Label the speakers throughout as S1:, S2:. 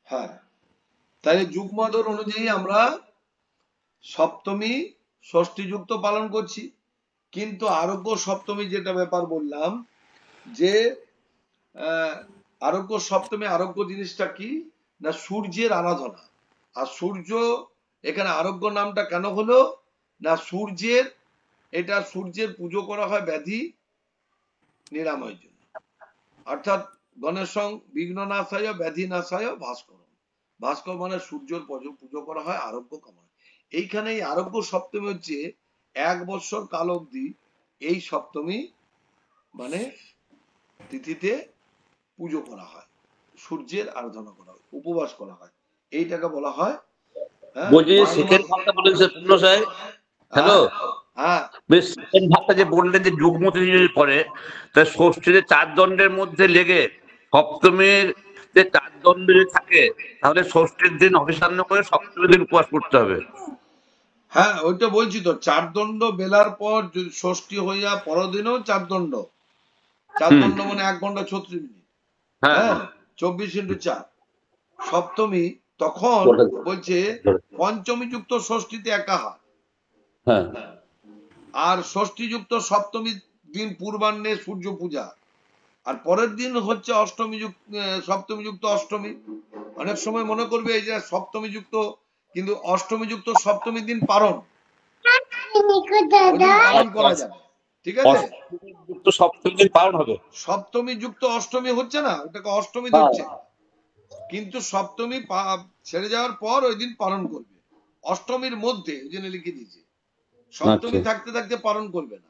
S1: হ্যাঁ, তাই যুগমদর অনুযায়ী আমরা সপ্তমী ষষ্ঠী যুক্ত পালন করছি। কিন্তু আরোগ্য সপ্তমী যেটা ব্যাপার বললাম, যে আরোগ্য সপ্তমী, আরোগ্য জিনিসটা কি না সূর্যের আরাধনা। আর সূর্য এখানে আরোগ্য নামটা কেন হলো না সূর্যের, এটা সূর্যের পুজো করা হয় ব্যাধি নিরাময়ের জন্য। অর্থাৎ গণেশং বিঘ্ন নাশায় ব্যাধি নাশায় ভাস্কর। ভাস্কর মানে সূর্যের পুজো করা হয় আরোগ্য কামনা। এইখানে এই আরোগ্য সপ্তমী হচ্ছে 1 বছর কাল অবধি এই সপ্তমী মানে তিথিতে পুজো করা হয়, সূর্যের আরাধনা করা হয়, উপবাস করা হয়, এইটাকে বলা হয়।
S2: বলছি সেকেন্ড ভাগটা বলেছে পূর্ণ সাহেব। হ্যালো,
S1: হ্যাঁ
S2: বেশ সেকেন্ড ভাগটা যে বললেন যে যুগমতি পরে, তাই ষষ্ঠীতে 4 দণ্ডের মধ্যে লেগে সপ্তমীর যে 4 দণ্ড থাকে, তাহলে ষষ্ঠীর দিন অভিসান্ন করে সপ্তমীর দিন উপবাস করতে হবে।
S1: হ্যাঁ, ওইটা বলছি তো, 4 দণ্ড বেলার পর ষষ্ঠী হইয়া পরদিনও 4 দণ্ড। 4 দণ্ড মানে 1 ঘন্টা 36 মিনিট। হ্যাঁ, 24x4 সপ্তমী। তখন বলছে পঞ্চমী যুক্ত ষষ্ঠীতে একাহার, আর ষষ্ঠী যুক্ত সপ্তমী দিন পূর্বাহ্নে সূর্য পূজা, আর পরের দিন হচ্ছে অষ্টমী যুক্ত সপ্তমী যুক্ত অষ্টমী। অনেক সময় মনে করবে এই যে সপ্তমী যুক্ত, কিন্তু অষ্টমী যুক্ত সপ্তমীর দিন পারণ করা যাবে। ঠিক আছে,
S2: সপ্তমী দিন পালন হবে।
S1: সপ্তমী যুক্ত অষ্টমী হচ্ছে না, ওটাকে অষ্টমী ধরছে, কিন্তু সপ্তমী ছেড়ে যাওয়ার পর ওই দিন পালন করবে। অষ্টমীর মধ্যে ওই জন্য লিখে দিয়েছে, সপ্তমী থাকতে থাকতে পালন করবে না,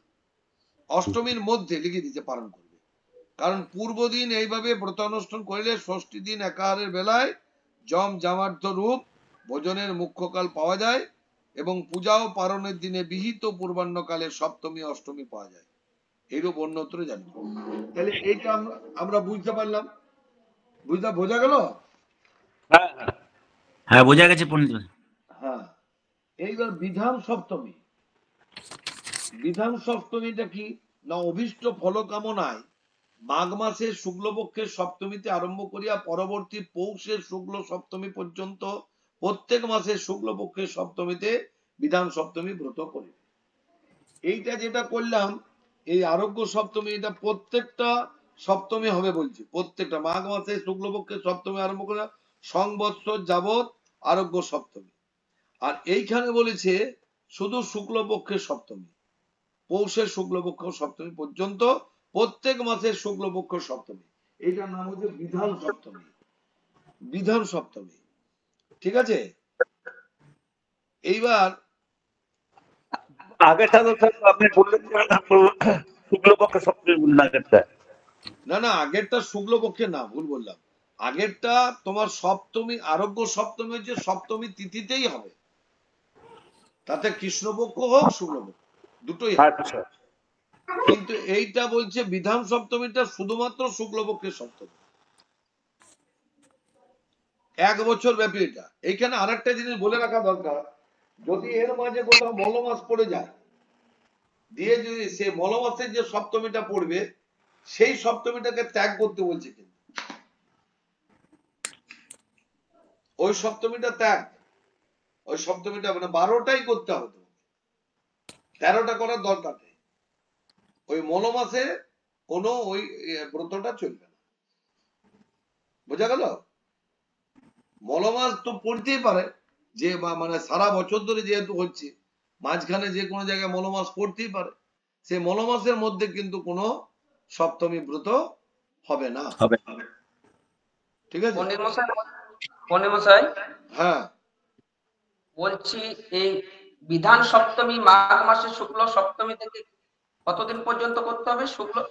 S1: অষ্টমীর মধ্যে লিখে দিয়েছে পালন করবে। কারণ পূর্বদিন এইভাবে ব্রতানুষ্ঠান করিলে ষষ্ঠী দিন একাহারের বেলায় জম জামার্থ রূপ ভোজনের মুখ্যকাল পাওয়া যায়, এবং পূজা ও পালনের দিনে বিহিত পূর্বাহ্নকালে সপ্তমী অষ্টমী পাওয়া যায়, এইরূপ অন্যত্র জানি। তাহলে এইটা আমরা বুঝতে পারলাম, বোঝা গেল?
S3: হ্যাঁ, বোঝা গেছে পণ্ডিত।
S1: হ্যাঁ, এইবার বিধান সপ্তমী। বিধান সপ্তমীটা কি না অভীষ্ট ফল কামনায় মাঘ মাসের শুক্লপক্ষের সপ্তমীতে আরম্ভ করিয়া পরবর্তী পৌষের শুক্ল সপ্তমী পর্যন্ত প্রত্যেক মাসের শুক্লপক্ষের সপ্তমীতে বিধান সপ্তমী ব্রত করিবে। এইটা যেটা করলাম এই আরোগ্য সপ্তমী, এটা প্রত্যেকটা সপ্তমী হবে বলছি, প্রত্যেকটা মাঘ মাসের শুক্লপক্ষের সপ্তমী আরম্ভ করে সংবৎসর যাবৎ আরোগ্য সপ্তমী। আর এইখানে বলেছে শুধু শুক্লপক্ষের সপ্তমী, পৌষের শুক্লপক্ষ সপ্তমী পর্যন্ত প্রত্যেক মাসের শুক্লপক্ষ সপ্তমী, এইটার নাম হচ্ছে বিধান সপ্তমী। বিধান সপ্তমী, ঠিক আছে? এইবার
S2: আগেরটা তো আপনি বললেন শুক্লপক্ষে সপ্তমী বললেন আগেরটা।
S1: না, আগেরটা শুক্লপক্ষে না, ভুল বললাম। আগেরটা তোমার সপ্তমী, আরোগ্য সপ্তমী হচ্ছে সপ্তমী তিথিতেই হবে, তাতে কৃষ্ণপক্ষ হোক শুক্লপক্ষ দুটোই হবে। কিন্তু এইটা বলছে বিধান সপ্তমীটা শুধুমাত্র শুক্লপক্ষের সপ্তমী, 1 বছর ব্যাপী এটা। এইখানে আরেকটা জিনিস বলে রাখা দরকার, যদি এর মাঝে কোথাও মলমাস পড়ে যায়, দিয়ে যদি সে মলমাসের যে সপ্তমীটা পড়বে সেই সপ্তমীটাকে ত্যাগ করতে বলছে, কিন্তু ওই সপ্তমীটা ত্যাগ, ওই সপ্তমীটা মানে 12টাই করতে হবে, 13টা করার দরকার নেই। ওই মলমাসে কোনো ওই ব্রতটা চলবে না, বোঝা গেল? মলমাস তো পড়তেই পারে, যে মানে সারা বছর ধরে যেহেতু হচ্ছে, মাঝখানে যে কোনো জায়গায় মলমাস পড়তেই পারে, সে মলমাসের মধ্যে কিন্তু কোনো সপ্তমী ব্রত হবে না, ঠিক আছে? হ্যাঁ,
S4: বলছি এই বিধান সপ্তমী মাঘ মাসের শুক্ল সপ্তমী থেকে কতদিন পর্যন্ত করতে হবে?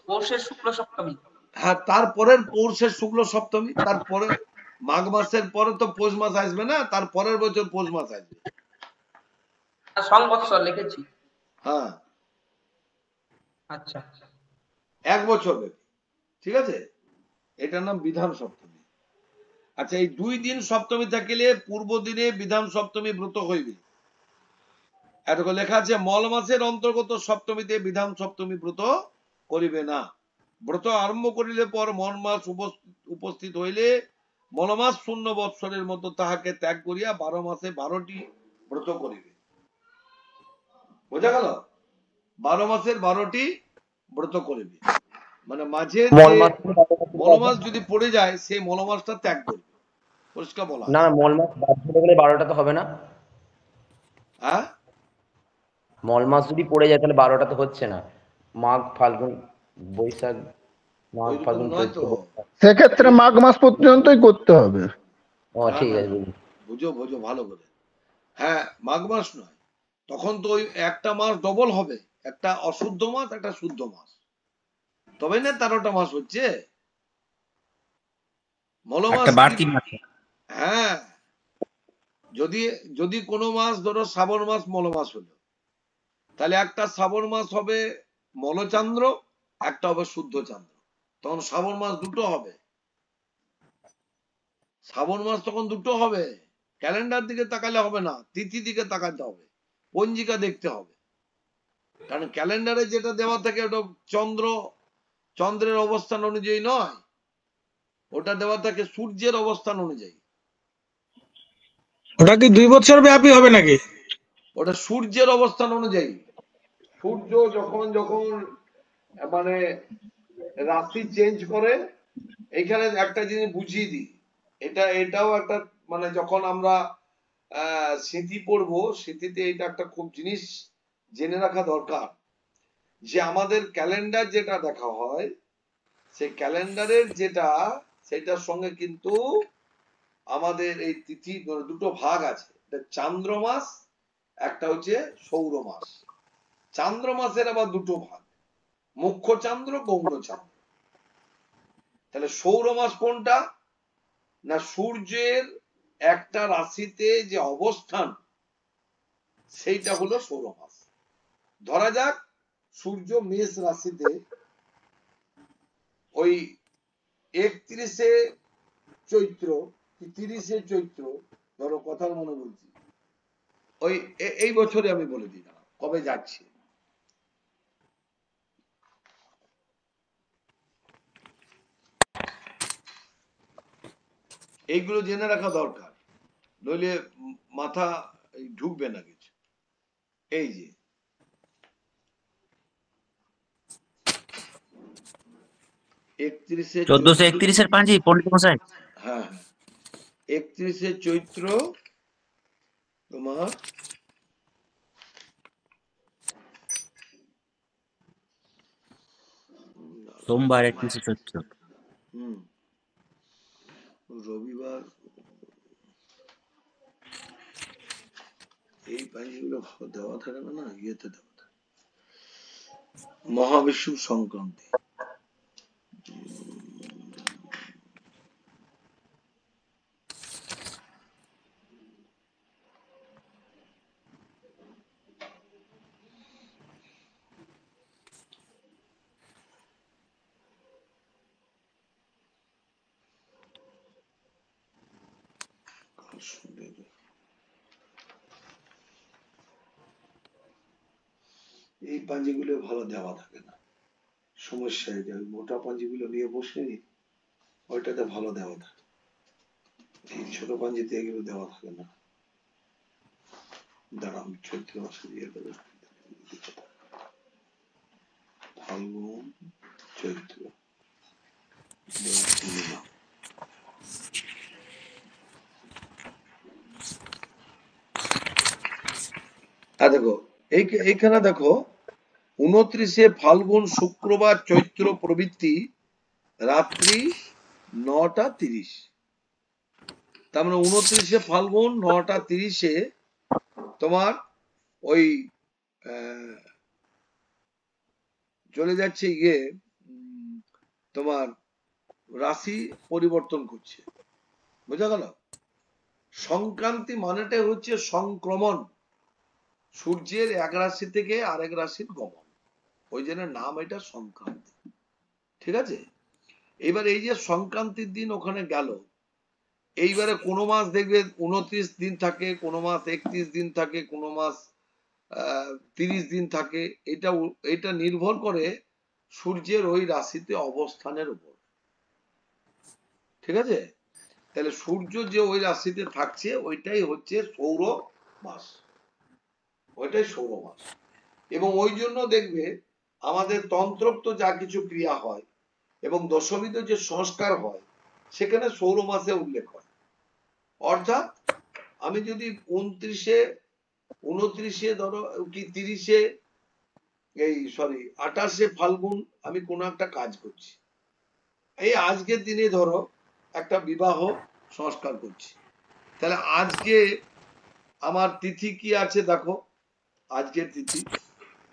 S4: পৌষের শুক্ল সপ্তমী?
S1: হ্যাঁ, তারপরের পৌষের শুক্ল সপ্তমী, তারপরে মাঘ মাসের পরে তো পৌষ মাস আসবে না, তার পরের বছর পৌষ মাস আসবে।
S4: সংবৎসর লিখেছি।
S1: হ্যাঁ,
S4: আচ্ছা,
S1: 1 বছর ব্যাপী, ঠিক আছে? এটার নাম বিধান সপ্তমী। আচ্ছা, এই 2 দিন সপ্তমী থাকিলে পূর্ব দিনে বিধান সপ্তমী ব্রত হইবে। এটুকু লেখা আছে, মল মাসের অন্তর্গত সপ্তমীতে বিধান সপ্তমী ব্রত করিবে না। ব্রত আরম্ভ করিলে পর মন মাস উপস্থিত হইলে মলমাস 0 বৎসরের মতো তাহাকে ত্যাগ করিয়া 12 মাসে 12টি ব্রত করিবে। বোঝা গেল? 12 মাসের 12টি ব্রত করিবে, মানে মাঝে যে মলমাস যদি পড়ে যায় সেই মলমাসটা ত্যাগ করবে। পরিষ্কার বলা
S3: না, মলমাস বাদ দিতে গেলে 12টা তো হবে না?
S1: হ্যাঁ,
S3: মলমাস যদি পড়ে যায় তাহলে 12টা তো হচ্ছে না। মাঘ, ফাল্গুন, বৈশাখ, মাঘ,
S1: ওইরকম
S3: ফাল্গুন,
S1: নয় তো।
S3: চৈত্র।
S5: সেক্ষেত্রে মাঘ মাস পর্যন্তই করতে হবে।
S3: ও ঠিক আছে, বুঝলি।
S1: বুঝো বুঝো ভালো করে। হ্যাঁ, মাঘ মাস নয়, তখন তো ওই একটা মাস ডবল হবে, একটা অশুদ্ধ মাস একটা শুদ্ধ মাস, তবে না 13টা মাস হচ্ছে মলমাস। হ্যাঁ, যদি যদি কোনো মাস ধরো শ্রাবণ মাস মলমাস হলো, তাহলে একটা শ্রাবণ মাস হবে মলচান্দ্র, একটা হবে শুদ্ধ চান্দ্র, তখন শ্রাবণ মাস দুটো হবে। শ্রাবণ মাস তখন দুটো হবে। ক্যালেন্ডার দিকে তাকালে হবে না, তিথি দিকে তাকাতে হবে, পঞ্জিকা দেখতে হবে। কারণ ক্যালেন্ডারে যেটা দেওয়া থাকে ওটা চন্দ্রের অবস্থান অনুযায়ী নয়, ওটা দেওয়া থাকে সূর্যের অবস্থান অনুযায়ী।
S6: ওটা কি 2 বছর ব্যাপী হবে নাকি?
S1: ওটা সূর্যের অবস্থান অনুযায়ী। সূর্য যখন যখন মানে রাশি চেঞ্জ করে, এখানে একটা জিনিস বুঝিয়ে দিই, এটাও একটা মানে যখন আমরা স্মৃতি পড়বো, স্মৃতিতে এটা একটা খুব জিনিস জেনে রাখা দরকার, যে আমাদের ক্যালেন্ডার যেটা দেখা হয়, সেই ক্যালেন্ডারের সেটার সঙ্গে কিন্তু আমাদের এই তিথি দুটো ভাগ আছে, একটা চান্দ্র মাস, একটা হচ্ছে সৌর মাস। চান্দ্র মাসের আবার দুটো ভাগ, মুখ্য চান্দ্র, গৌণ চান্দ্র। তাহলে সৌর মাস কোনটা না, সূর্যের একটা রাশিতে যে অবস্থান সেইটা হলো সৌর মাস। ধরা যাক সূর্য মেষ রাশিতে ওই 31শে চৈত্র কি 30শে চৈত্র, ধরো কথার মনে বলছি, ওই এই বছরে আমি বলে দিই না কবে যাচ্ছে। এইগুলো জেনে রাখা দরকার, নইলে মাথা ঢুকবে না কিছু। এই যে
S7: 1431 পাঞ্জি পণ্ডিত মশাই।
S1: হ্যাঁ, 31শে চৈত্র তোমার
S7: সোমবার 31 চৈত্র।
S1: রবিবার। এই পাঞ্জিগুলো ভালো দেওয়া থাকে না, ইয়েতে দেওয়া থাকে, মহাবিষুব সংক্রান্তি। এই পাঞ্জিগুলো ভালো দেওয়া থাকে না, সমস্যা হয়ে যায়। মোটা পাঞ্জিগুলো নিয়ে বসে নি, ওইটাতে ভালো দেওয়া থাকে, এই ছোট পাঞ্জিতে এগুলো দেওয়া থাকে না। দাঁড়ান, চৈত্র মাসে দিয়ে দেবে, ফাল্গুন চৈত্র পূর্ণিমা। দেখো এইখানে দেখো 29শে ফাল্গুন শুক্রবার চৈত্র প্রবৃত্তি রাত্রি 9টা 30। তার মানে 29শে ফাল্গুন 9টা 30-এ তোমার ওই চলে যাচ্ছে গিয়ে তোমার রাশি পরিবর্তন করছে। বোঝা গেল? সংক্রান্তি মানেটা হচ্ছে সংক্রমণ, সূর্যের এক রাশি থেকে আরেক রাশির গমন, ওই জন্য নাম এটা সংক্রান্তি। ঠিক আছে? এবার এই যে সংক্রান্তির দিন ওখানে গেল, এইবারে কোনো মাস দেখবে 29 দিন থাকে, কোনো মাস 31 দিন থাকে, কোনো মাস 30 দিন থাকে। এটা নির্ভর করে সূর্যের ওই রাশিতে অবস্থানের উপর। ঠিক আছে? তাহলে সূর্য যে ওই রাশিতে থাকছে ওইটাই হচ্ছে সৌর মাস, ওইটাই সৌর মাস। এবং ওই জন্য দেখবে আমাদের তন্ত্রোক্ত যা কিছু ক্রিয়া হয় এবং দশমীতে যে সংস্কার হয় সেখানে সৌর মাসে উল্লেখ হয়। অর্থাৎ আমি যদি 29-এ 29-এ ধরো কি 30-এ 28-এ ফাল্গুন আমি কোনো একটা কাজ করছি, এই আজকের দিনে ধরো একটা বিবাহ সংস্কার করছি, তাহলে আজকে আমার তিথি কি আছে দেখো, আজকের তিথি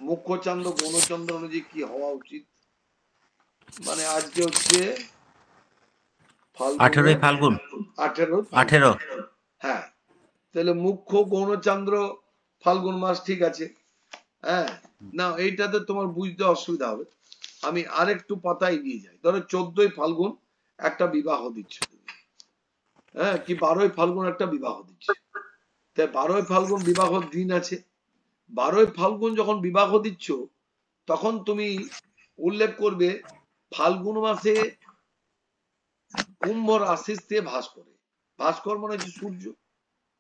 S1: মুখ্যচন্দ্র গৌণচন্দ্র অনুযায়ী কি হওয়া উচিত, মানে আজকে হচ্ছে
S7: 18 ফাল্গুন
S1: 18 হ্যাঁ, তাহলে মুখ্য গৌণচন্দ্র ফাল্গুন মাস, ঠিক আছে। হ্যাঁ, না এইটাতে তোমার বুঝতে অসুবিধা হবে, আমি আরেকটু পাতা এগিয়ে যাই, ধরো 14ই ফাল্গুন একটা বিবাহ দিচ্ছ তুমি, হ্যাঁ, কি 12ই ফাল্গুন একটা বিবাহ দিচ্ছে, তাই 12ই ফাল্গুন বিবাহ দিন আছে, 12ই ফাল্গুন যখন বিবাহ দিচ্ছ তখন তুমি উল্লেখ করবে ফাল্গুন মাসে কুম্ভ রাশিতে ভাস করে, ভাস্কর মানে হচ্ছে সূর্য,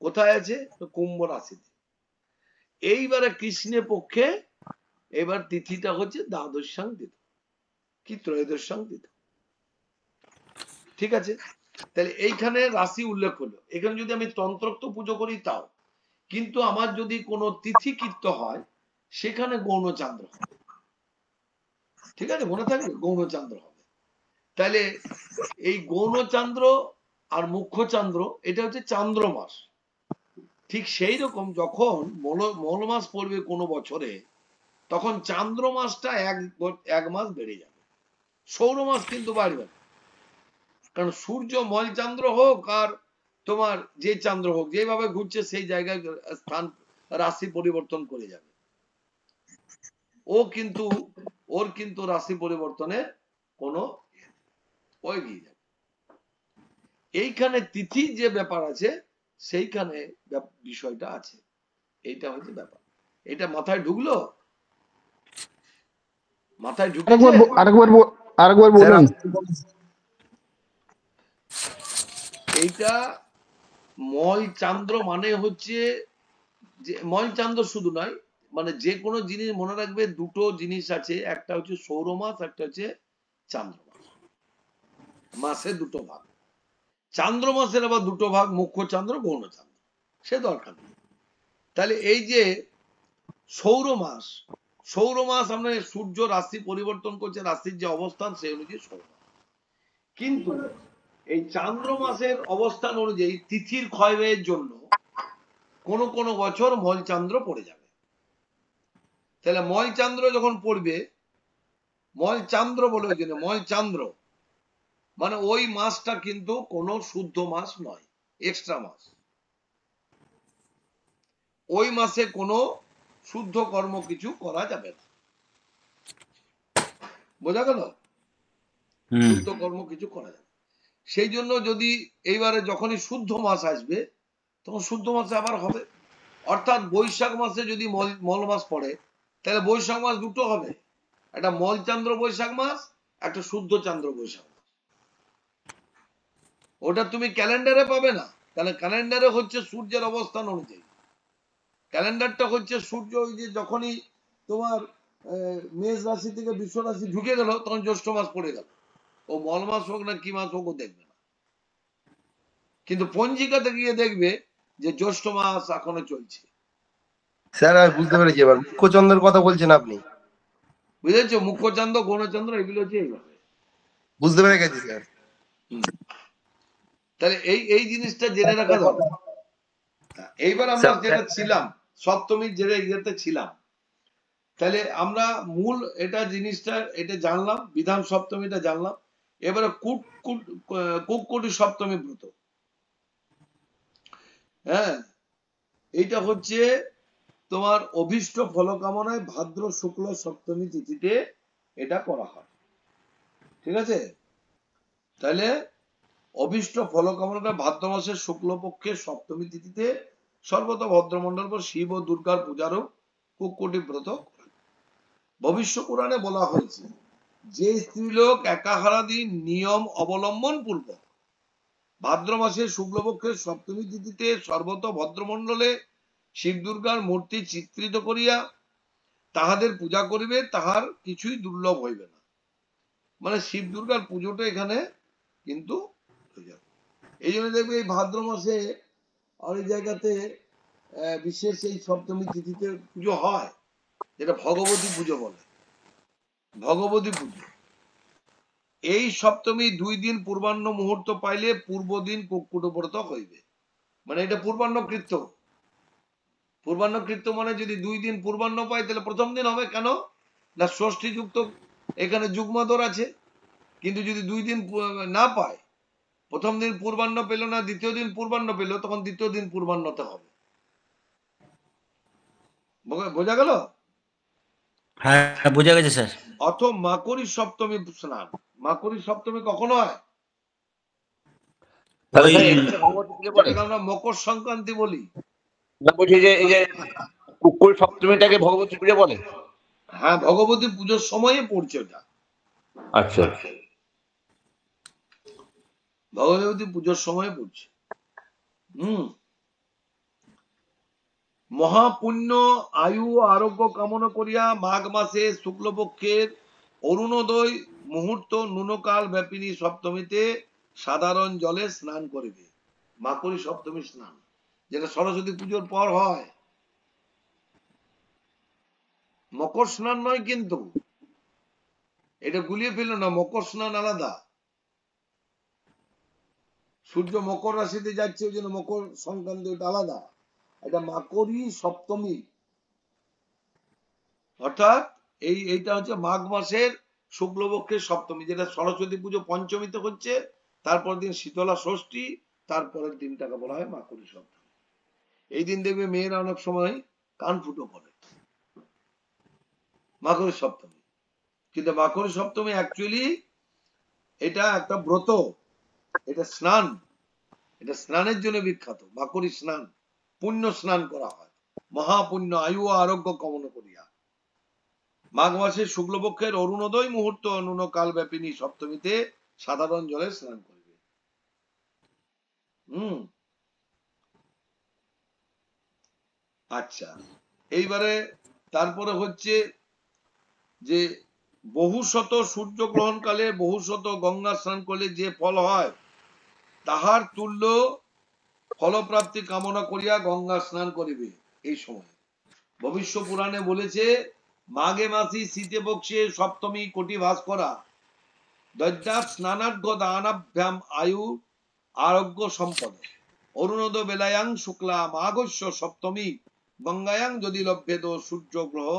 S1: কোথায় আছে কুম্ভ রাশিতে। এইবারে কৃষ্ণের পক্ষে এবার তিথিটা হচ্ছে দ্বাদশাং তিথি কি ত্রয়োদশাং তিথি, ঠিক আছে। তাহলে এইখানে রাশি উল্লেখ হলো, এখানে যদি আমি তন্ত্রোক্ত পুজো করি তাও, কিন্তু আমার যদি কোনো তিথি কীর্ত হয় সেখানে গৌণচন্দ্র হবে, ঠিক আছে, মনে থাকবে গৌণচন্দ্র হবে। তাহলে এই গৌণচন্দ্র আর মুখ্যচন্দ্র এটা হচ্ছে চান্দ্র মাস, ঠিক সেই রকম যখন মল মাস পড়বে কোনো বছরে তখন চান্দ্র মাসটা এক মাস বেড়ে যাবে, সৌর মাস কিন্তু বাড়বে না, কারণ সূর্য মল চান্দ্র হোক আর তোমার যে চান্দ্র হোক যেভাবে ঘুরছে সেই জায়গায় স্থান রাশি পরিবর্তন করে যাবে, ওর কিন্তু রাশি পরিবর্তনের কোনো ওই গিয়ে যাবে। এইখানে তিথির যে ব্যাপার আছে সেইখানে বিষয়টা আছে, এইটা হচ্ছে ব্যাপার, এটা মাথায় ঢুকলো, মাথায় ঢুকেছে।
S5: আরেকবার বলুন।
S1: এইটা মল চান্দ্র মানে হচ্ছে যে মল চান্দ্র শুধু নয়, মানে যে কোনো জিনিস মনে রাখবে দুটো জিনিস আছে, একটা হচ্ছে সৌর মাস, একটা হচ্ছে চান্দ্র মাস, মাসে দুটো ভাগ, চান্দ্র মাসের আবার দুটো ভাগ, মুখ্য চান্দ্র গৌণ চান্দ্র, সে দরকার নেই। তাহলে এই যে সৌর মাস, সৌর মাস আমরা সূর্য রাশি পরিবর্তন করছে, রাশির যে অবস্থান সেই অনুযায়ী সৌর মাস, কিন্তু এই চান্দ্র মাসের অবস্থান অনুযায়ী তিথির ক্ষয় ব্যয়ের জন্য কোন কোন বছর মল চান্দ্র পড়ে যাবে। তাহলে মল চান্দ্র যখন পড়বে, মল চান্দ্র বলে ওই জন্য মল চান্দ্র মানে ওই মাসটা কিন্তু কোনো শুদ্ধ মাস নয়, এক্সট্রা মাস, ওই মাসে কোনো শুদ্ধ কর্ম কিছু করা যাবে না, বোঝা গেল, শুদ্ধ কর্ম কিছু করা যাবে। সেই জন্য যদি এইবারে যখনই শুদ্ধ মাস আসবে তখন শুদ্ধ মাসে আবার হবে, অর্থাৎ বৈশাখ মাসে যদি মল মাস পড়ে তাহলে বৈশাখ মাস দুটো হবে, একটা মল চান্দ্র বৈশাখ মাস, একটা শুদ্ধ চান্দ্র বৈশাখ মাস, ওটা তুমি ক্যালেন্ডারে পাবে না, তাহলে ক্যালেন্ডারে হচ্ছে সূর্যের অবস্থান অনুযায়ী, ক্যালেন্ডারটা হচ্ছে সূর্য ওই যে যখনই তোমার মেষ রাশি থেকে বৃষ রাশি ঢুকে গেল তখন জ্যৈষ্ঠ মাস পড়ে গেল, ও মল মাস হোক না কি মাস হোক ও দেখবে না, কিন্তু পঞ্জিকাতে গিয়ে দেখবে যে জ্যৈষ্ঠ মাস এখনো চলছে।
S8: স্যার আমি বুঝতে পেরেছি, এবার মুখ্যচন্দ্রের কথা বলছেন আপনি,
S1: বুঝেছো, মুখ্যচন্দ্র গৌণচন্দ্র এগুলো হচ্ছে এইভাবে,
S8: বুঝতে পেরে গেছি স্যার।
S1: তাহলে এই জিনিসটা জেনে রাখা দরকার। এইবার আমরা যেটা ছিলাম সপ্তমীর যেটা ইয়েতে ছিলাম, তাহলে আমরা মূল এটা জিনিসটা এটা জানলাম, বিধান সপ্তমীটা জানলাম, এবারে কুক্কুটি সপ্তমী ব্রত, হ্যাঁ, এইটা হচ্ছে তোমার অভীষ্ট ফলকামনায় ভাদ্র শুক্ল সপ্তমী তিথিতে এটা করা হয়, ঠিক আছে। তাহলে অভীষ্ট ফলকামনাটা ভাদ্র মাসের শুক্লপক্ষের সপ্তমী তিথিতে সর্বত ভদ্রমন্ডল পর শিব ও দুর্গার পূজারও কুক্কুটি ব্রত করেন। ভবিষ্য পুরাণে বলা হয়েছে যে স্ত্রীলোক একাহারাদি নিয়ম অবলম্বন পূর্বক ভাদ্র মাসে শুক্লপক্ষের সপ্তমী তিথিতে সর্বত ভদ্রমণ্ডলে শিব দুর্গার মূর্তি চিত্রিত করিয়া তাহাদের পূজা করিবে, তাহার কিছুই দুর্লভ হইবে না। মানে শিব দুর্গার পুজোটা এখানে কিন্তু হয়ে যাবে। এই জন্য দেখবে এই ভাদ্র মাসে অনেক জায়গাতে বিশেষ এই সপ্তমী তিথিতে পুজো হয়, যেটা ভগবতী পুজো বলে, ভগবতী পুজো। এই সপ্তমী 2 দিন পূর্বাহ্ন মুহূর্ত পাইলে পূর্ব দিন কুক্কুটব্রত হইবে। মানে এটা পূর্বাহ্নকৃত্য। পূর্বাহ্নকৃত্য মানে যদি 2 দিন পূর্বাহ্ন পাই তাহলে প্রথম দিন হবে। কেন না? ষষ্ঠী যুক্ত এখানে যুগ্মদর আছে। কিন্তু যদি 2 দিন না পায়, প্রথম দিন পূর্বাহ্ন পেল না, দ্বিতীয় দিন পূর্বাহ্ন পেল, তখন দ্বিতীয় দিন পূর্বাহ্নতে হবে। বোঝা গেল?
S7: হ্যাঁ বোঝা গেছে স্যার।
S1: অথ মাকড়ি সপ্তমী স্নান। মাকড়ি সপ্তমী কখন হয়?
S2: তাহলে
S7: ওই
S2: স্যার এটা ভগবতী পুজো বলে?
S1: যেটাকে আমরা মকর সংক্রান্তি বলি।
S2: না, বলছি যে এই যে কুকুর সপ্তমীটাকে ভগবতী পুজো বলে?
S1: হ্যাঁ, ভগবতী পুজোর সময়ে পড়ছে ওটা।
S2: আচ্ছা,
S1: ভগবতী পুজোর সময় পড়ছে। মহাপুণ্য আয়ু আরোগ্য কামনা করিয়া মাঘ মাসে শুক্লপক্ষের অরুণোদয় মুহূর্ত নুনকাল ব্যাপিনী সপ্তমীতে সাধারণ জলে স্নান করিবে। মাকড়ি সপ্তমী স্নান, যেটা সরস্বতী পুজোর পর হয়। মকর স্নান নয় কিন্তু, এটা গুলিয়ে ফেলল না। মকর স্নান আলাদা। সূর্য মকর রাশিতে যাচ্ছে, ওই জন্য মকর সংক্রান্তি ওটা আলাদা। এটা মাকড়ি সপ্তমী, অর্থাৎ এইটা হচ্ছে মাঘ মাসের শুক্লপক্ষের সপ্তমী, যেটা সরস্বতী পুজো পঞ্চমীতে হচ্ছে, তারপর দিন শীতলা ষষ্ঠী, তারপরের দিনটাকে বলা হয় মাকড়ি সপ্তমী। এই দিন দেখবে মেয়েরা অনেক সময় কান ফুটো করে, মাকড়ি সপ্তমী। কিন্তু মাকড়ি সপ্তমী অ্যাকচুয়ালি এটা একটা ব্রত, এটা স্নান, এটা স্নানের জন্য বিখ্যাত। মাকড়ি স্নান, পুণ্য স্নান করা হয়, মহাপুণ্য আয়ু ও আরোগ্য কামনা করিয়া। মাঘ মাসের শুক্লপক্ষের অরুণোদয় মুহূর্ত নুনকাল ব্যাপিনী সপ্তমীতে সাধারণ জলে স্নান করবে। আচ্ছা, এইবারে তারপরে হচ্ছে যে বহু শত সূর্য গ্রহণ কালে বহু শত গঙ্গা স্নান করলে যে ফল হয়, তাহার তুল্য ফলপ্রাপ্তি কামনা করিয়া গঙ্গা স্নান করিবে। এই সময় ভবিষ্য পুরাণে বলেছে, মাঘে মাসি শীতে পক্ষে সপ্তমী কোটি ভাস করা দৈত্যাৎ স্নানার্ঘ্য দানাভ্যাম আয়ু আরোগ্য সম্পদ অরুণোদয় বেলায়াং শুক্লা মাঘস্য সপ্তমী গঙ্গায়াং যদি লভ্যেদ সূর্য গ্রহ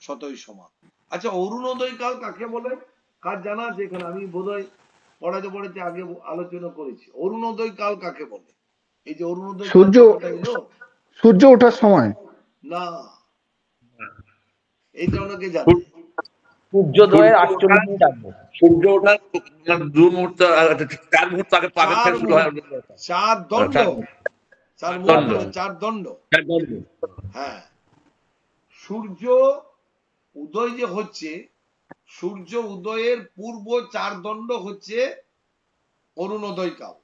S1: শতই সমা। আচ্ছা, অরুণোদয় কাল কাকে বলে? কার জানা আছে এখানে? আমি বোধহয় পড়াতে আগে আলোচনা করেছি। অরুণোদয় কাল কাকে বলে? এই যে অরুণোদয় কাল কথাটা এলো,
S5: সূর্য ওঠার সময়
S1: না, এইটা অনেকে জানে।
S3: সূর্যোদয়ের 48 মিনিট আগে।
S2: সূর্য ওঠার 2 মুহূর্ত 4 মুহূর্ত আগে পাবে শুরু হয়।
S1: চার দণ্ড, চার মুহূর্ত, চার দণ্ড। হ্যাঁ, সূর্য উদয় যে হচ্ছে, সূর্য উদয়ের পূর্ব 4 দণ্ড হচ্ছে অরুণোদয় কাল।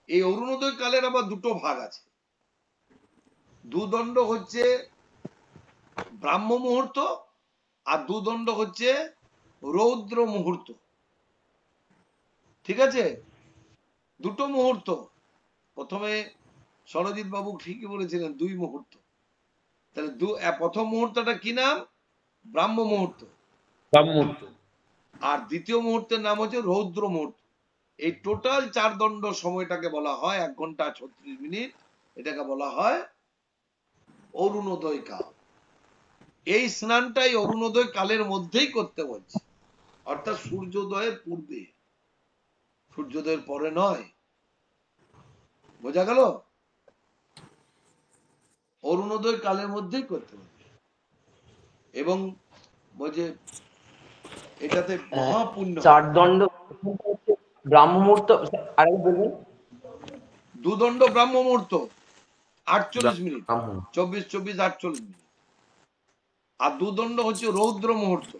S1: এই অরুণোদয় কালের আবার 2টো ভাগ আছে। 2 দণ্ড হচ্ছে ব্রাহ্ম মুহূর্ত, আর 2 দণ্ড হচ্ছে রৌদ্র মুহূর্ত। ঠিক আছে, 2টো মুহূর্ত। প্রথমে সরজিৎ বাবু ঠিকই বলেছিলেন, 2 মুহূর্ত। তাহলে প্রথম মুহূর্তটা কি নাম? ব্রাহ্ম মুহূর্ত। আর দ্বিতীয় মুহূর্তের নাম হচ্ছে রৌদ্র মুহূর্ত। এই টোটাল 4 দণ্ড সময়টাকে বলা হয় 1 ঘন্টা 36 মিনিট। এটাকে বলা হয় অরুণোদয় কাল। এই স্নানটাই অরুণোদয় কালের মধ্যেই করতে বলছে, অর্থাৎ সূর্যোদয়ের পূর্বে, সূর্যোদয়ের পরে নয়। বোঝা গেল? অরুণোদয় কালের মধ্যেই করতে বলছে। এবং বলছে এটাতে মহাপুণ্য।
S3: 4 দণ্ড ব্রাহ্ম মুহূর্ত, আরেকবার বলবেন?
S1: 2 দণ্ড ব্রাহ্ম মুহূর্ত 48 মিনিট, 24 48 মিনিট। আর 2 দণ্ড হচ্ছে রৌদ্র মুহূর্ত।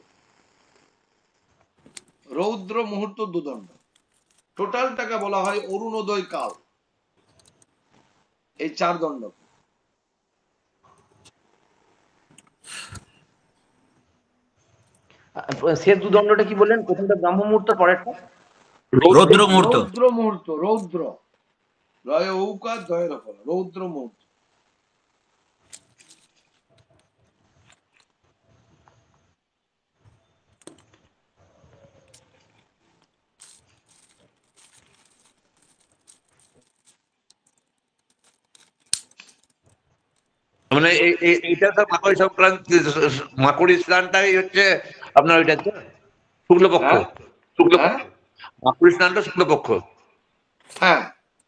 S1: রৌদ্র মুহূর্ত 2 দণ্ড। টোটালটাকে বলা হয় অরুণোদয় কাল। এই 4 দণ্ড
S3: শেষ দুদণ্ডটা কি বললেন? প্রথমটা ব্রাহ্ম মুহূর্ত, পরেরটা
S7: রৌদ্র মুহূর্ত।
S1: রৌদ্র মুহূর্ত, রৌদ্র রয় ঔকার দয়ের ফল, রৌদ্র মুহূর্ত।
S2: মানে এইটা তো মাকড়ি সংক্রান্তি, মাকড়ি স্নানটাই হচ্ছে আপনার ওইটা তো শুক্লপক্ষ।
S1: হ্যাঁ
S2: শুক্লপক্ষ,
S1: হ্যাঁ
S2: মাকড়ি স্নানটা শুক্লপক্ষ।
S1: হ্যাঁ,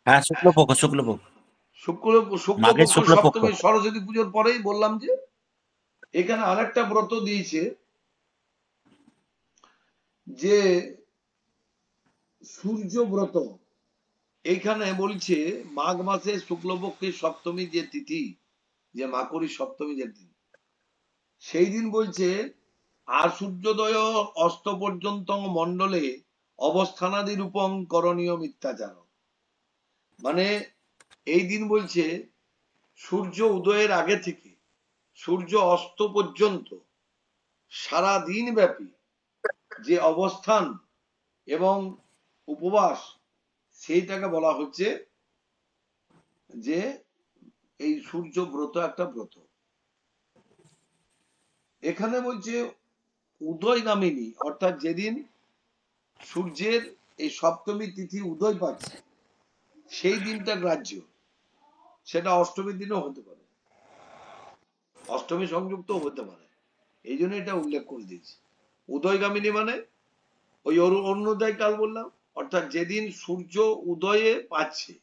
S7: হ্যাঁ, শুক্লপক্ষ, শুক্লপক্ষ, মাঘের
S1: শুক্লপক্ষ
S7: শুক্লপক্ষ।
S1: সপ্তমী সরস্বতী পুজোর পরেই বললাম। যে এখানে আরেকটা ব্রত দিয়েছে, যে সূর্য ব্রত। এইখানে বলছে মাঘ মাসে শুক্লপক্ষের সপ্তমী যে তিথি, যে মাকড়ি সপ্তমী যে তিথি, সেই দিন বলছে আর সূর্যোদয় অস্ত পর্যন্ত মণ্ডলে অবস্থানাদি রূপং করণীয় মিথ্যাচার। মানে এই দিন বলছে সূর্য উদয়ের আগে থেকে সূর্য অস্ত পর্যন্ত সারা দিন ব্যাপী যে অবস্থান এবং উপবাস, সেইটাকে বলা হচ্ছে যে এই সূর্য ব্রত একটা ব্রত। এখানে বলছে উদয়গামিনী, অর্থাৎ যেদিন সূর্যের এই সপ্তমী তিথি উদয় পাচ্ছে সেই দিনটা গ্রাহ্য। সেটা অষ্টমীর দিনও হতে পারে, অষ্টমী সংযুক্ত হতে পারে, এই জন্য এটা উল্লেখ করে দিয়েছি। উদয়গামিনী মানে ওই অরুণোদয় কাল বললাম, অর্থাৎ যেদিন সূর্য উদয়ে পাচ্ছে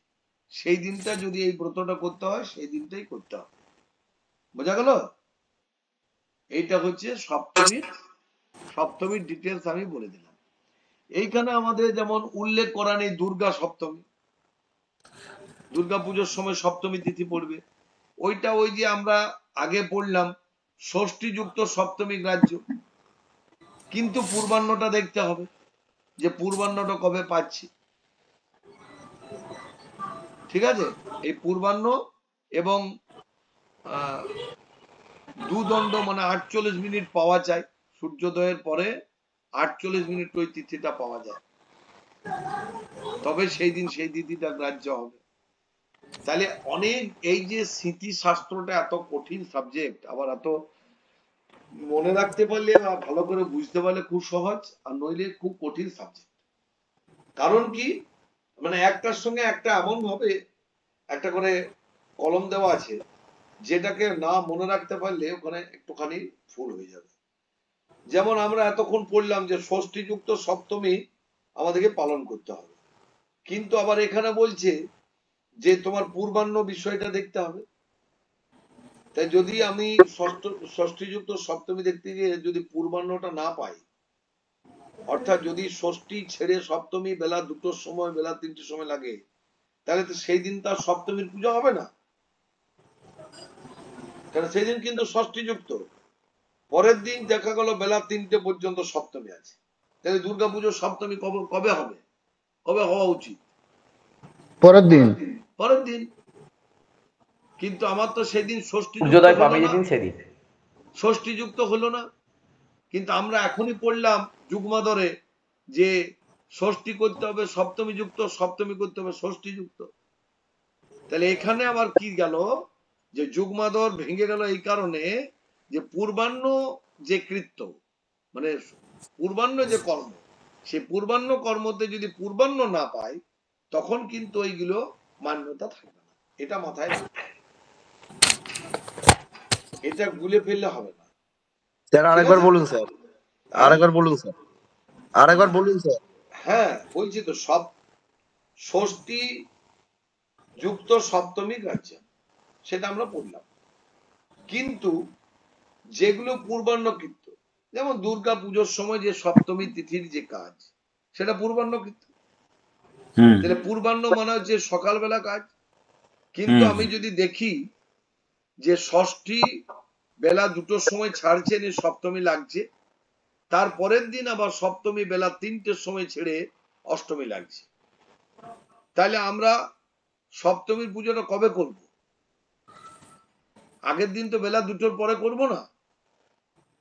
S1: সেই দিনটা যদি এই ব্রতটা করতে হয়, সেই দিনটাই করতে হবে। বোঝা গেল? এইটা হচ্ছে সপ্তমীর ডিটেলস আমি বলে দিলাম। এইখানে আমাদের যেমন উল্লেখ করা নেই দুর্গা সপ্তমী, দুর্গা পুজোর সময় সপ্তমী তিথি পড়বে, ওইটা ওই যে আমরা আগে পড়লাম ষষ্ঠী যুক্ত সপ্তমী গ্রাহ্য। কিন্তু পূর্বাহ্নটা দেখতে হবে, যে পূর্বাহ্নটা কবে পাচ্ছি। ঠিক আছে, এই পূর্বাহ্ন এবং দুদণ্ড মানে 48 মিনিট পাওয়া যায়, সূর্যোদয়ের পরে 48 মিনিট ওই তিথিটা পাওয়া যায়, তবে সেই দিন সেই তিথিটা গ্রাহ্য হবে। তাহলে অনেক এই যে স্মৃতি শাস্ত্রটা এত কঠিন সাবজেক্ট, আবার এত মনে রাখতে পারলে বা ভালো করে বুঝতে পারলে খুব সহজ, আর নইলে খুব কঠিন সাবজেক্ট। কারণ কি, মানে একটার সঙ্গে একটা এমন ভাবে একটা করে কলম দেওয়া আছে, যেটাকে না মনে রাখতে পারলে ওখানে একটুখানি ভুল হয়ে যাবে। যেমন আমরা এতক্ষণ পড়লাম যে ষষ্ঠী যুক্ত সপ্তমী আমাদেরকে পালন করতে হবে, কিন্তু আবার এখানে বলছে যে তোমার পূর্বাহ্ন বিষয়টা দেখতে হবে। তাই যদি আমি ষষ্ঠী যুক্ত সপ্তমী দেখতে গিয়ে যদি পূর্বাহ্নটা না পাই, অর্থাৎ যদি ষষ্ঠী ছেড়ে সপ্তমী বেলা 2টোর সময় বেলা 3টের সময় লাগে, তাহলে তো সেই দিন তার সপ্তমীর পূজা হবে না, কারণ সেই দিন কিন্তু ষষ্ঠী যুক্ত। পরের দিন দেখা গেল বেলা 3টে পর্যন্ত সপ্তমী আছে, তাহলে দুর্গাপুজোর সপ্তমী কবে হবে, কবে হওয়া উচিত?
S5: পরের দিন।
S1: পরের দিন। কিন্তু আমার তো সেদিন ষষ্ঠী
S3: সূর্যোদয় পাবে যেদিন সেদিন
S1: ষষ্ঠী যুক্ত হলো না। কিন্তু আমরা এখনই পড়লাম যুগ্মাদরে যে ষষ্ঠী করতে হবে সপ্তমী যুক্ত, সপ্তমী করতে হবে ষষ্ঠী যুক্ত। তাহলে এখানে আবার কি গেল, যে যুগ্মাদর ভেঙে গেল এই কারণে যে পূর্বাহ্ন যে কৃত্য, মানে পূর্বাহ্ন যে কর্ম, সেই পূর্বাহ্ন কর্মতে যদি পূর্বাহ্ন না পাই, তখন কিন্তু ওইগুলো মান্যতা থাকবে না। এটা মাথায় রাখবে, এটা গুলে ফেললে হবে না।
S8: স্যার আরেকবার বলুন স্যার, আরেকবার বলুন স্যার, আরেকবার বলুন স্যার।
S1: হ্যাঁ বলছি তো, সব ষষ্ঠী যুক্ত সপ্তমী গ্রাহ্য, সেটা আমরা পড়লাম। কিন্তু যেগুলো পূর্বাহ্নকৃত, যেমন দুর্গা পুজোর সময় যে সপ্তমী তিথির যে কাজ, সেটা পূর্বাহ্নকৃত। তাহলে পূর্বাহ্ন মানে হচ্ছে সকালবেলা কাজ। কিন্তু আমি যদি দেখি যে ষষ্ঠী বেলা 2টোর সময় ছাড়ছেন, সপ্তমী লাগছে, তার পরের দিন আবার সপ্তমী বেলা 3টের সময় ছেড়ে অষ্টমী লাগছে, তাহলে আমরা সপ্তমীর পুজোটা কবে করব? আগের দিন তো বেলা 2টোর পরে করব না,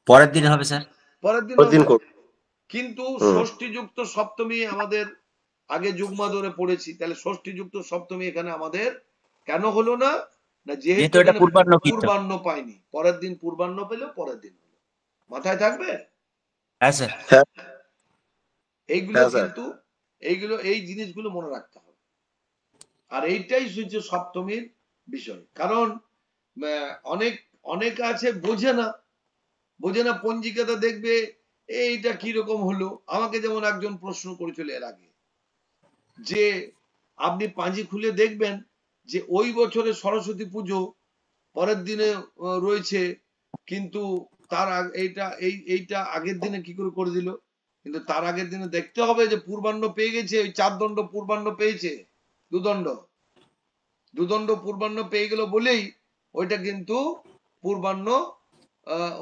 S7: পরের দিন হবে স্যার।
S1: পরের দিন
S8: দিন
S1: হবে।
S8: করব।
S1: কিন্তু ষষ্ঠী যুক্ত সপ্তমী আমাদের আগে যুগ্মা ধরে পড়েছি, তাহলে ষষ্ঠী যুক্ত সপ্তমী এখানে আমাদের কেন হলো না? না যেহেতু
S7: যেহেতু এটা
S1: এখানে
S7: পূর্বাহ্ন কীর্তন।
S1: পূর্বাহ্ন পাইনি, পরের দিন পূর্বাহ্ন পেল, পরের দিন হলো। মাথায় থাকবে
S7: হ্যাঁ স্যার।
S8: হ্যাঁ
S1: এইগুলো,
S8: হ্যাঁ, স্যার।
S1: কিন্তু এইগুলো, এই জিনিসগুলো মনে রাখতে হবে। আর এইটাই হচ্ছে সপ্তমীর বিষয়। কারণ অনেক অনেক আছে বোঝে না পঞ্জিকাটা দেখবে এইটা কি রকম হলো। আমাকে যেমন একজন প্রশ্ন করেছিল এর আগে, যে আপনি পাঁজি খুলে দেখবেন যে ওই বছরে সরস্বতী পুজো পরের দিনে রয়েছে, কিন্তু তার এইটা আগের দিনে কি করে দিল? কিন্তু তার আগের দিনে দেখতে হবে যে পূর্বাহ্ন পেয়ে গেছে, ওই 4 দণ্ড পূর্বাহ্ন পেয়েছে, দুদণ্ড পূর্বাহ্ন পেয়ে গেল বলেই ওইটা কিন্তু পূর্বাহ্ন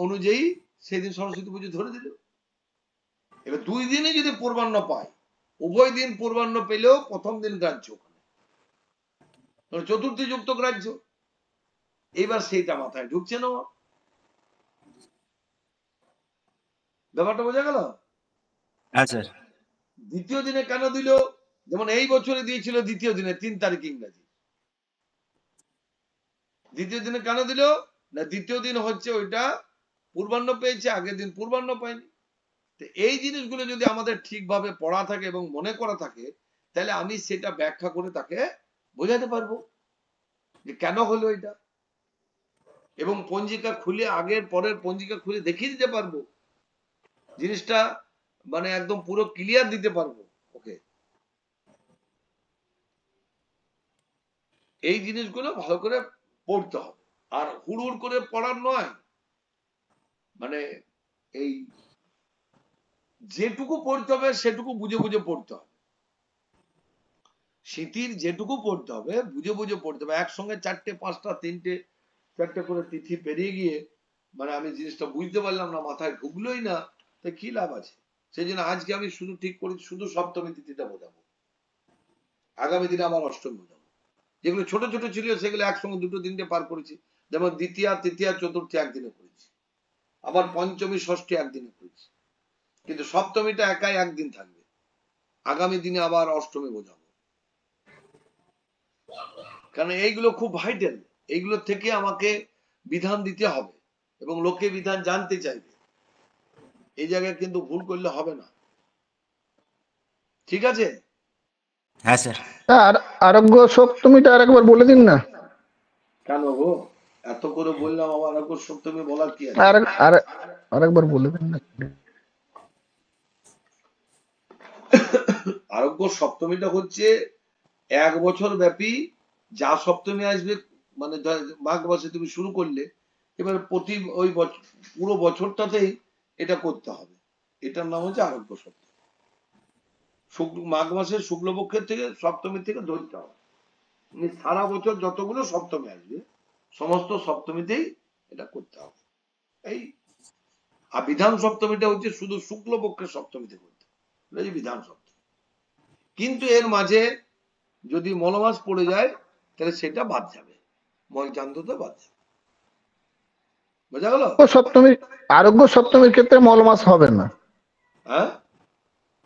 S1: অনুযায়ী সেদিন সরস্বতী পুজো ধরে দিল। এবার 2 দিনে যদি পূর্বাহ্ন পায়, উভয় দিন পূর্বাহ্ন পেলেও প্রথম দিন গ্রাহ্য, চতুর্থী যুক্ত গ্রাহ্য। এবার সেইটা মাথায় ঢুকছে না, ব্যাপারটা বোঝা গেল?
S7: হ্যাঁ স্যার।
S1: দ্বিতীয় দিনে কেন দিল? যেমন এই বছরে দিয়েছিল দ্বিতীয় দিনে, 3 তারিখ ইংরাজি। দ্বিতীয় দিনে কেন দিল? না দ্বিতীয় দিন হচ্ছে ওইটা পূর্বাহ্ন পেয়েছে, আগের দিন পূর্বাহ্ন পায়নি। এই জিনিসগুলো যদি আমাদের ঠিকভাবে পড়া থাকে এবং মনে করা থাকে, তাহলে আমি সেটা ব্যাখ্যা করে তাকে বোঝাতে পারবো যে কেন হলো এটা, এবং পঞ্জিকা খুলে আগের পরের পঞ্জিকা খুলে দেখিয়ে দিতে পারবো জিনিসটা, মানে একদম পুরো ক্লিয়ার দিতে পারবো ওকে। এই জিনিসগুলো ভালো করে পড়তে হবে, আর হুড় করে পড়ার নয়। মানে এই যেটুকু পড়তে হবে সেটুকু বুঝে বুঝে পড়তে হবে। স্মৃতির যেটুকু পড়তে হবে বুঝে বুঝে পড়তে হবে। একসঙ্গে 4টে 5টা 3টে 4টে করে তিথি পেরিয়ে গিয়ে মানে আমি জিনিসটা বুঝতে পারলাম না, মাথায় ঢুকলোই না, তো কি লাভ আছে? সেই জন্য আজকে আমি শুধু ঠিক করি শুধু সপ্তমী তিথিটা বোঝাবো, আগামী দিনে আবার অষ্টমী বোঝাবো। যেগুলো ছোট ছোট ছিল সেগুলো একসঙ্গে 2টো 3টে পার করেছি, যেমন দ্বিতীয়া তৃতীয়া চতুর্থী একদিনে করেছি, আবার পঞ্চমী ষষ্ঠী একদিনে করেছি, কিন্তু সপ্তমীটা একাই একদিন থাকবে। আগামী দিনে আবার অষ্টমী বোঝাবো, কারণ এইগুলো খুব ভাইটাল। এইগুলো থেকে আমাকে বিধান দিতে হবে এবং লোকে বিধান জানতে চাইবে। এই জায়গায় কিন্তু ভুল করলে হবে না, ঠিক আছে?
S7: হ্যাঁ স্যার।
S5: আর আরোগ্য সপ্তমীটা আর একবার বলে দিন না।
S1: কেন গো এত করে বললাম, আবার আরোগ্য সপ্তমী বলার কি আছে?
S5: আরেকবার বলে দিন না।
S1: আরোগ্য সপ্তমীটা হচ্ছে 1 বছর ব্যাপী যা সপ্তমী আসবে, মানে মাঘ মাসে তুমি শুরু করলে, এবার প্রতি ওই পুরো বছরটাতেই এটা করতে হবে। এটার নাম হচ্ছে আরোগ্য সপ্তমী। মাঘ মাসের শুক্লপক্ষের থেকে সপ্তমী থেকে ধরতে হবে, সারা বছর যতগুলো সপ্তমী আসবে সমস্ত সপ্তমীতেই এটা করতে হবে। এই আর বিধান সপ্তমীটা হচ্ছে শুধু শুক্লপক্ষের সপ্তমীতে করতে হবে, বিধান সপ্তমী। কিন্তু এর মাঝে যদি মলমাস পড়ে যায় তাহলে সেটা বাদ যাবে, মলচান্দ্রতে বাদ যাবে। বোঝা গেল?
S5: আরোগ্য সপ্তমীর ক্ষেত্রে মল মাস হবে না।
S1: হ্যাঁ,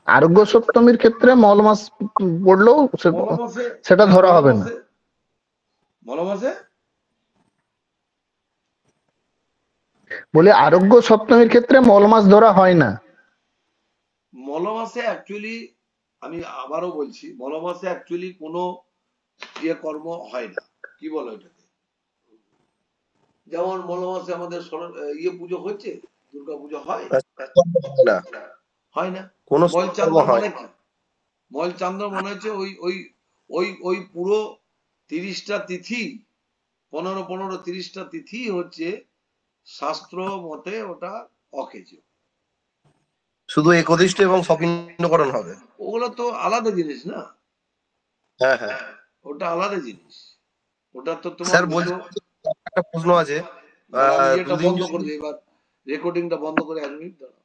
S5: আরোগ্য সপ্তমীর ক্ষেত্রে মল মাস পড়লেও সেটা ধরা হবে না।
S1: মলমাসে
S5: বলে আরোগ্য সপ্তমীর ক্ষেত্রে মল মাস ধরা হয় না।
S1: মলমাসে অ্যাকচুয়ালি আমি আবারও বলছি, মলমাসে অ্যাকচুয়ালি কোনো ইয়ে কর্ম হয় না। কি বলো এটাকে? যেমন মলমাসে আমাদের ইয়ে পুজো হচ্ছে, দুর্গা পুজো হয়
S8: না,
S1: হয় না?
S8: কোনো
S1: মলচান্দ্র
S8: হয়
S1: মানে কি? মলচান্দ্র মনে হচ্ছে ওই ওই ওই ওই পুরো 30টা তিথি, 15 30টা তিথি হচ্ছে শাস্ত্র মতে ওটা অকেজ।
S8: শুধু একদিষ্ট এবং সপিণ্ডকরণ হবে।
S1: ওগুলো তো আলাদা জিনিস না।
S8: হ্যাঁ হ্যাঁ,
S1: ওটা আলাদা জিনিস। ওটা তো তোমার
S8: স্যার বলছি, একটা প্রশ্ন আছে।
S1: এটা বন্ধ করে দিই, এবার রেকর্ডিংটা বন্ধ করে 1 মিনিট দাঁড়াও।